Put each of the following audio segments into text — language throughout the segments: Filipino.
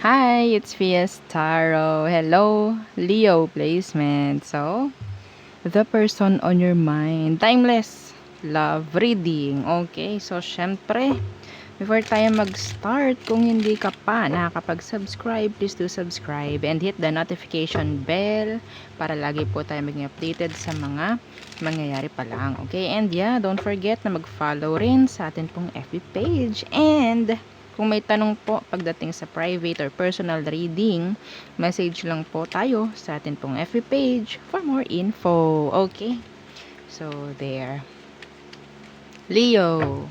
Hi, it's Fiestaro. Hello, Leo placement. So, the person on your mind. Timeless love reading. Okay, so syempre, before tayo mag-start, kung hindi ka pa nakakapag-subscribe, please do subscribe and hit the notification bell para lagi po tayo maging updated sa mga mangyayari pa lang. Okay, and yeah, don't forget na mag-follow rin sa atin pong FB page. And kung may tanong po pagdating sa private or personal reading, message lang po tayo sa atin pong FB page for more info. Okay? So, there. Leo.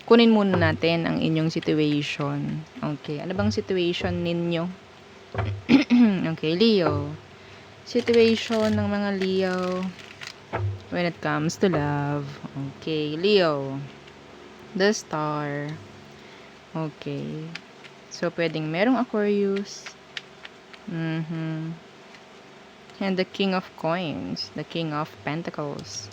Kunin muna natin ang inyong situation. Okay. Ano bang situation ninyo? Okay, Leo. Situation ng mga Leo when it comes to love. Okay, Leo. The Star. Okay. So, pwedeng merong Aquarius. And the King of Coins. The King of Pentacles.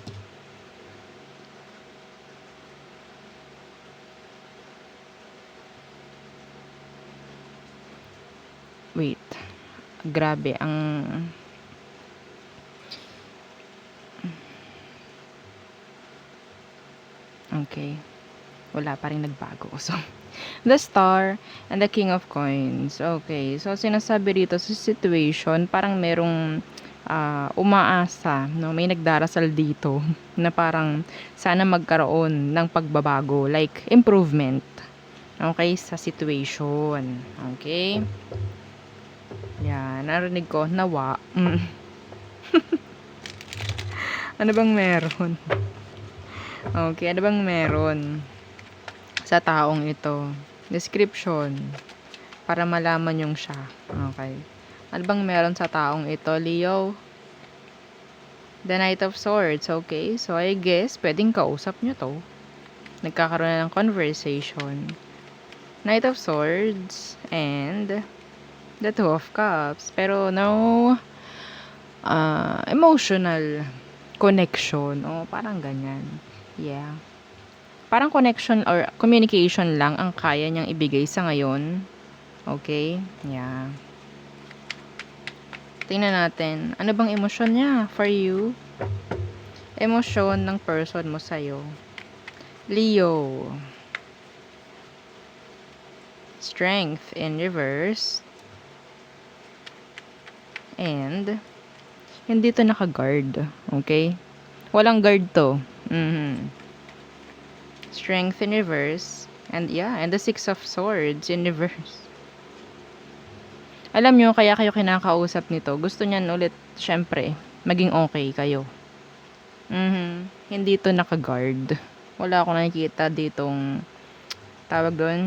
Wait. Grabe. Okay. Wala pa rin nagbago. So, the Star and the King of Coins. Okay. So, sinasabi dito sa situation, parang merong umaasa, no? May nagdarasal dito na parang sana magkaroon ng pagbabago, like improvement. Okay, sa situation. Okay? Yan, narinig ko, nawa. Ano bang meron? Okay, ano bang meron sa taong ito? Description. Para malaman yung siya. Okay. Ano bang meron sa taong ito, Leo? The Knight of Swords. Okay. So, I guess, pwedeng kausap nyo to. Nagkakaroon na ng conversation. Knight of Swords. And the Two of Cups. Pero, no emotional connection. O, parang ganyan. Yeah. Parang connection or communication lang ang kaya niyang ibigay sa ngayon. Okay? Yeah. Tingnan natin. Ano bang emosyon niya for you? Emosyon ng person mo sa'yo. Leo. Strength in reverse. And, hindi to naka-guard. Okay? Walang guard to. Strength in reverse. And yeah, and the Six of Swords in reverse. Alam nyo, kaya kayo kinakausap nito. Gusto niyan ulit, syempre, maging okay kayo. Hindi to naka-guard. Wala akong nakikita ditong tawag doon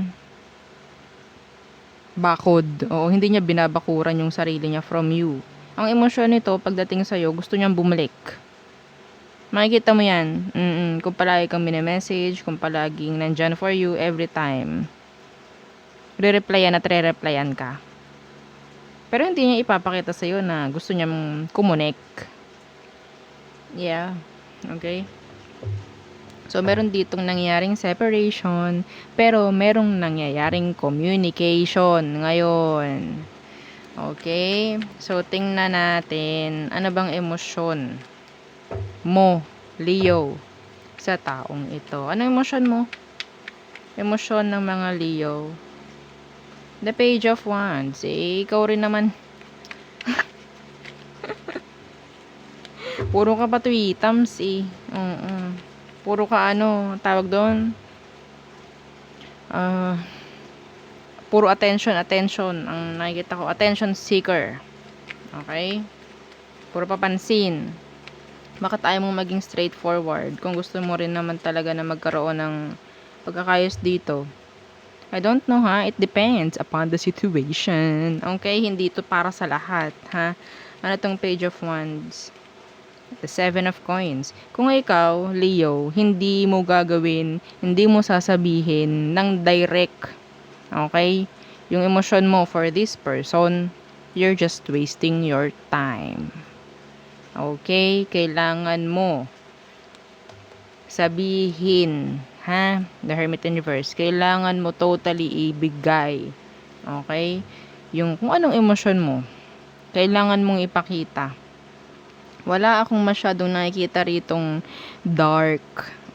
bakod. Oo, hindi niya binabakuran yung sarili niya from you. Ang emosyon nito, pagdating sa'yo, gusto niyang bumalik. Makikita mo yan. Kung palagi kang mini-message, kung palaging nandyan for you every time. Re-replyan at re-replyan ka. Pero hindi niya ipapakita sa'yo na gusto niyang kumonek. Yeah. Okay? So, meron ditong nangyaring separation, pero merong nangyayaring communication ngayon. Okay? So, tingnan natin, ano bang emosyon mo, Leo, sa taong ito? Ano emosyon mo? Emosyon ng mga Leo. The Page of Wands. Ikaw rin naman. Puro ka pa tweetams Puro ka tawag doon? Puro attention. Ang nakikita ko, attention seeker. Okay? Puro papansin. Bakit ayaw mong maging straightforward? Kung gusto mo rin naman talaga na magkaroon ng pagkakayos dito. I don't know It depends upon the situation. Okay? Hindi ito para sa lahat, ha? Ano tong Page of Wands? The Seven of Coins. Kung ikaw, Leo, hindi mo gagawin, hindi mo sasabihin ng direct, okay, yung emosyon mo for this person, you're just wasting your time. Okay? Kailangan mo sabihin, Ha? The Hermit in reverse. Kailangan mo totally ibigay. Okay? Yung kung anong emosyon mo, kailangan mong ipakita. Wala akong masyadong nakikita ritong dark.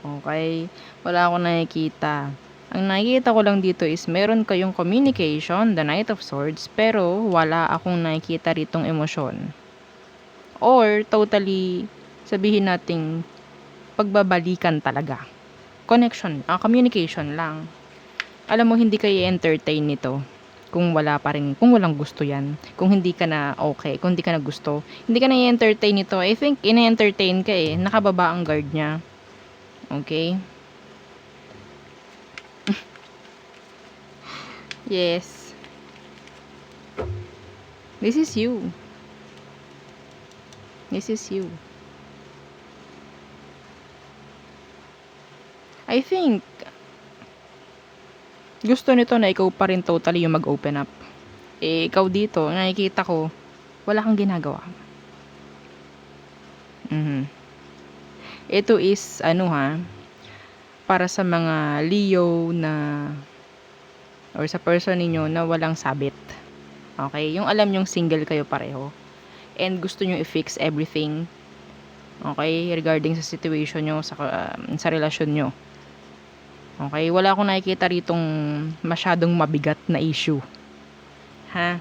Okay? Wala akong nakikita. Ang nakikita ko lang dito is meron kayong communication, the Knight of Swords, pero wala akong nakikita ritong emosyon. Or totally, sabihin nating pagbabalikan talaga. Connection, communication lang. Alam mo, hindi kayo entertain nito kung wala pa rin, kung walang gusto yan. Kung hindi ka na okay, kung hindi ka na gusto, hindi ka na i-entertain nito. I think, ina-entertain ka eh. Nakababa ang guard niya. Okay? Yes. This is you. This is you. I think, gusto nito na ikaw pa rin totally yung mag-open up. Eh, ikaw dito, nakikita ko, wala kang ginagawa. Ito is, para sa mga Leo na, or sa person ninyo na walang sabit. Okay? Yung alam nyong single kayo pareho. And gusto nyo i-fix everything. Okay? Regarding sa situation nyo, sa relasyon nyo. Okay? Wala akong nakikita ritong masyadong mabigat na issue. Ha?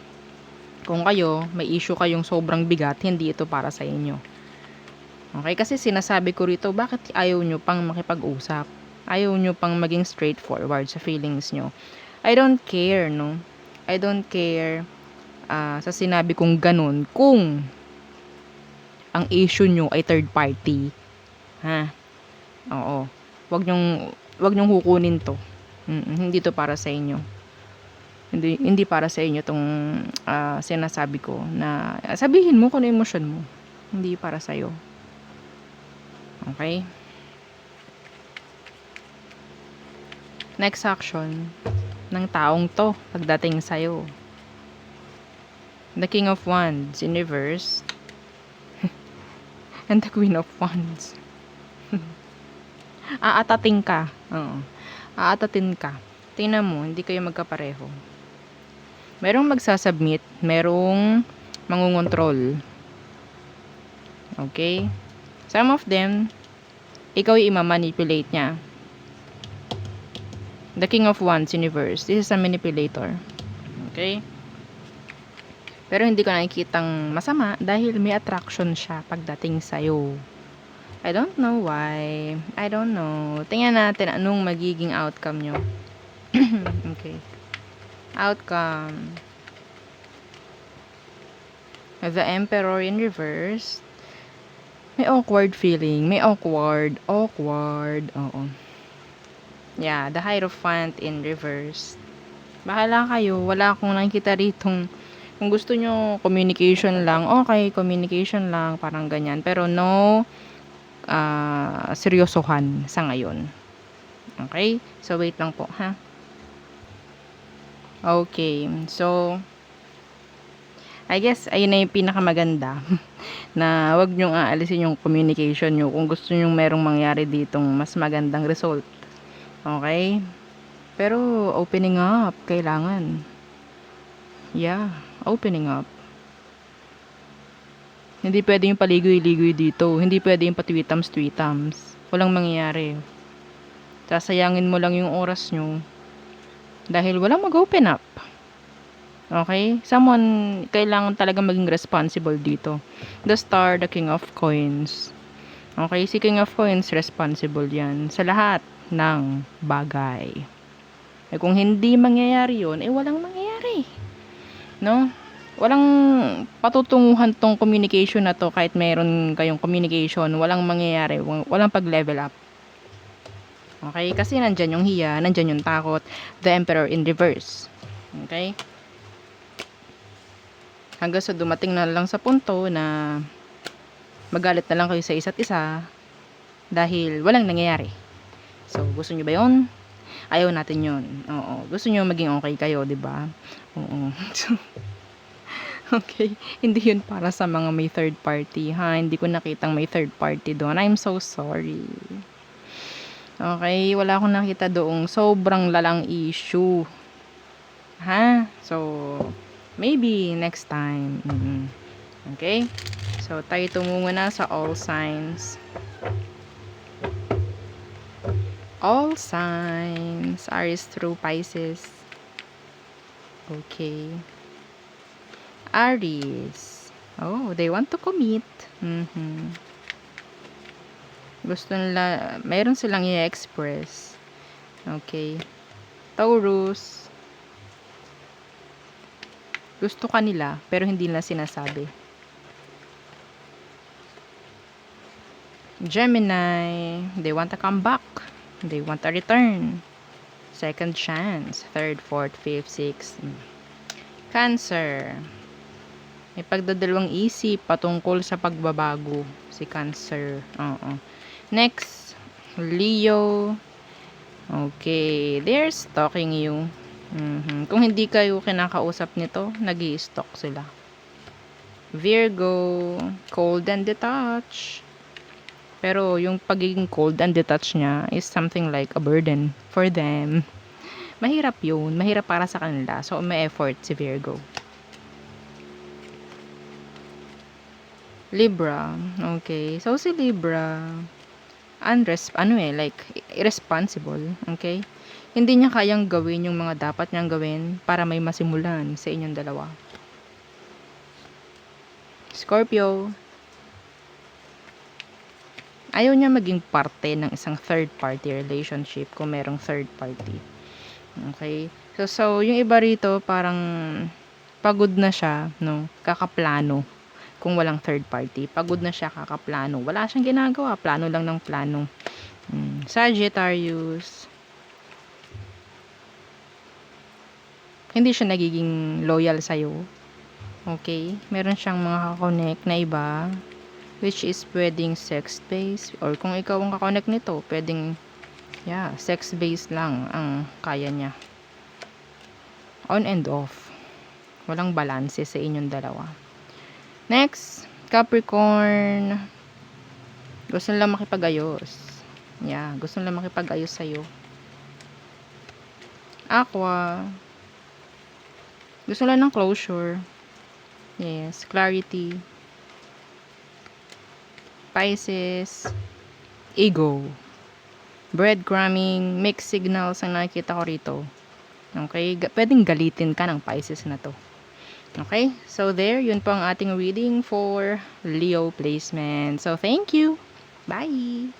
Kung kayo, may issue kayong sobrang bigat, hindi ito para sa inyo. Okay? Kasi sinasabi ko rito, bakit ayaw nyo pang makipag-usap? Ayaw nyo pang maging straightforward sa feelings nyo? I don't care, no? I don't care sa sinabi kong ganun kung ang issue nyo ay third party. Ha? Oo. Wag nyong kukunin to. Hindi to para sa inyo. Hindi para sa inyo tong sinasabi ko na sabihin mo kung ano emosyon mo. Hindi para sa iyo. Okay? Next action ng taong to pagdating sa'yo. The King of Wands in reverse. And the Queen of Wands. Aatating ka. Oo. Aatatin ka. Tingnan mo, hindi kayo magkapareho. Merong magsasubmit, merong mangungontrol. Okay? Some of them, ikaw yung ima-manipulate niya. The King of Wands universe. This is a manipulator. Okay? Pero hindi ko nakikitang masama dahil may attraction siya pagdating sa'yo. I don't know why. I don't know. Tingnan natin anong magiging outcome nyo. Okay. Outcome. The Emperor in reverse. May awkward feeling. May awkward. Oo. Yeah, the Hierophant in reverse. Bahala kayo. Wala akong nakikita ritong, kung gusto nyo communication lang, okay, communication lang, parang ganyan. Pero no seryosohan sa ngayon. Okay? So, wait lang po, ha? Okay. So, I guess, ayun na yung pinakamaganda na wag nyong aalisin yung communication nyo kung gusto nyong merong mangyari ditong mas magandang result. Okay? Pero, opening up, kailangan. Yeah, opening up. Hindi pwede yung paligoy-ligoy dito. Hindi pwede yung patwitams-twitams. Walang mangyayari. Sasayangin mo lang yung oras nyo. Dahil walang mag-open up. Okay? Someone, kailangan talaga maging responsible dito. The Star, the King of Coins. Okay? Si King of Coins, responsible yan. Sa lahat ng bagay. Eh kung hindi mangyayari yun, eh walang mangyayari. No? Walang patutunguhan tong communication na to kahit meron kayong communication, walang mangyayari, walang pag-level up. Okay? Kasi nandyan yung hiya, nandyan yung takot, the Emperor in reverse. Okay? Hanggang sa dumating na lang sa punto na magalit na lang kayo sa isa't isa dahil walang nangyayari. So, gusto nyo ba yun? Ayaw natin yun. Oo. Gusto nyo maging okay kayo, diba? Oo. Okay. Hindi yun para sa mga may third party, ha? Hindi ko nakitang may third party doon. I'm so sorry. Okay, wala akong nakita doong sobrang lalang issue. Ha? So, maybe next time. Okay? So, tayo tumungo na sa all signs. All signs. Aries through Pisces. Okay. Aries. Oh, they want to commit. Gusto nila, mayroon silang i-express. Okay. Taurus. Gusto ka nila, pero hindi nila sinasabi. Gemini. They want to come back. They want a return. Second chance. Third, fourth, fifth, sixth. Cancer. May pagdadalawang isip patungkol sa pagbabago. Si Cancer. Oo. Next, Leo. Okay, they're stalking you. Kung hindi kayo kinakausap nito, nag-i-stalk sila. Virgo, cold and detached. Pero yung pagiging cold and detached niya is something like a burden for them. Mahirap yun. Mahirap para sa kanila. So, may effort si Virgo. Libra. Okay. So, si Libra, like, irresponsible. Okay? Hindi niya kayang gawin yung mga dapat niyang gawin para may masimulan sa inyong dalawa. Scorpio. Ayaw niya maging parte ng isang third party relationship kung merong third party. Okay? So yung iba rito parang pagod na siya, no? Kakaplano. Kung walang third party, pagod na siya, kakaplano. Wala siyang ginagawa, plano lang ng plano. Sagittarius. Hindi siya nagiging loyal sa'yo. Okay? Meron siyang mga kakonect na iba, which is pwedeng sex-based, or kung ikaw ang kakonect nito, pwedeng, sex-based lang ang kaya niya. On and off. Walang balance sa inyong dalawa. Next, Capricorn. Gusto nila makipag-ayos. Gusto nila makipag-ayos sa'yo. Aqua. Gusto nila ng closure. Yes, clarity. Pisces. Ego. Breadcrumbing. Mixed signals ang nakikita ko rito. Okay? Pwedeng galitin ka ng Pisces na to. Okay? So there, yun po ang ating reading for Leo placement. So thank you. Bye!